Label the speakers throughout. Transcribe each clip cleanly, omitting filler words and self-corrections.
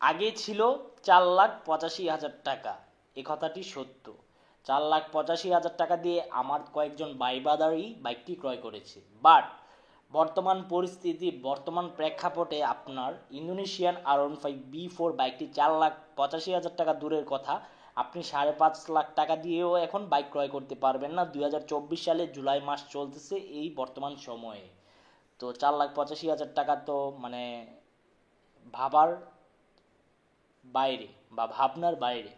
Speaker 1: আগে ছিল 4,85,000 টাকা, এ কথাটি সত্য। 4,85,000 টাকা দিয়ে আমার কয়েকজন ভাইবাদারই বাইকটি ক্রয় করেছে। বাট বর্তমান পরিস্থিতি, বর্তমান প্রেক্ষাপটে আপনার ইন্দোনেশিয়ান R15B4 বাইকটি 4,85,000 টাকা দূরের কথা, আপনি 5.5 লাখ টাকা দিয়েও এখন বাইক ক্রয় করতে পারবেন না। 2024 সালে জুলাই মাস চলতেছে এই বর্তমান সময়ে। তো 4,85,000 টাকা তো মানে ভাবার বাইরে বা ভাবনার বাইরে।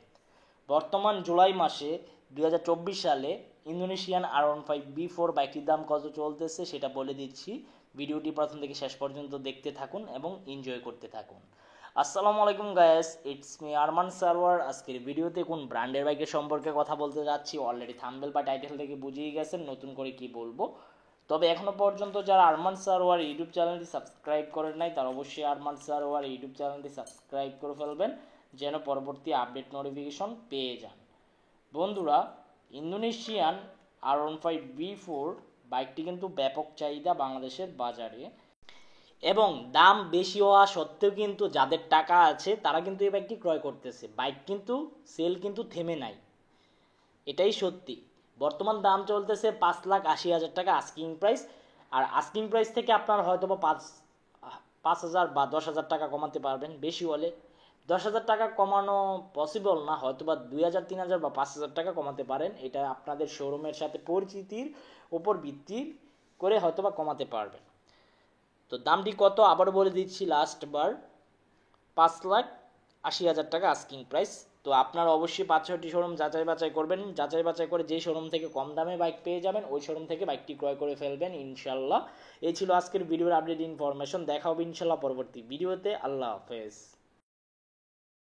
Speaker 1: বর্তমান জুলাই মাসে 2024 সালে ইন্দোনেশিয়ান R15B4 বাইকটির দাম কত চলতেছে সেটা বলে দিচ্ছি। ভিডিওটি প্রথম থেকে শেষ পর্যন্ত দেখতে থাকুন এবং এনজয় করতে থাকুন। আসসালামু আলাইকুম guys, it's me Arman Sarwar. আজকের ভিডিওতে কোন ব্র্যান্ডের বাইকের সম্পর্কে কথা বলতে যাচ্ছি অলরেডি থাম্বনেল বা টাইটেল থেকে বুঝিয়ে গেছেন, নতুন করে কি বলবো। তবে এখনো পর্যন্ত যারা আরমান সারওয়ার ইউটিউব চ্যানেলটি সাবস্ক্রাইব করেন নাই তারা অবশ্যই আরমান সারওয়ার ইউটিউব চ্যানেলটি সাবস্ক্রাইব করে ফেলবেন, যেন পরবর্তী আপডেট নোটিফিকেশন পেয়ে যান। বন্ধুরা, ইন্দোনেশিয়ান R15B4 বাইকটি কিন্তু ব্যাপক চাহিদা বাংলাদেশের বাজারে, এবং দাম বেশি হওয়া সত্ত্বেও কিন্তু যাদের টাকা আছে তারা কিন্তু এই বাইকটি ক্রয় করতেছে। বাইক কিন্তু সেল কিন্তু থেমে নাই, এটাই সত্যি। বর্তমান দাম চলতেছে 5,80,000 টাকা আস্কিং প্রাইস। আর আস্কিং প্রাইস থেকে আপনার হয়তো বা 5,000 বা 10,000 টাকা কমাতে পারবেন, বেশি হলে 10,000 টাকা কমানো পসিবল না, হয়তো বা 2,000, 3,000 বা 5,000 টাকা কমাতে পারেন। এটা আপনাদের শোরুমের সাথে পরিচিতির উপর ভিত্তি করে হয়তো বা কমাতে পারবেন। তো দামটি কত আবার বলে দিচ্ছি লাস্ট বার, 5,80,000 টাকা আস্কিং প্রাইস। তো আপনারা অবশ্যই 5-6টি শোরুম যাচাই বাছাই করবেন, যাচাই বাছাই করে যেই শোরুম থেকে কম দামে বাইক পেয়ে যাবেন ওই শোরুম থেকে বাইকটি ক্রয় করে ফেলবেন ইনশাল্লাহ। এই ছিল আজকের ভিডিওর আপডেট ইনফরমেশন। দেখা হবে ইনশাল্লাহ পরবর্তী ভিডিওতে। আল্লাহ হাফেজ।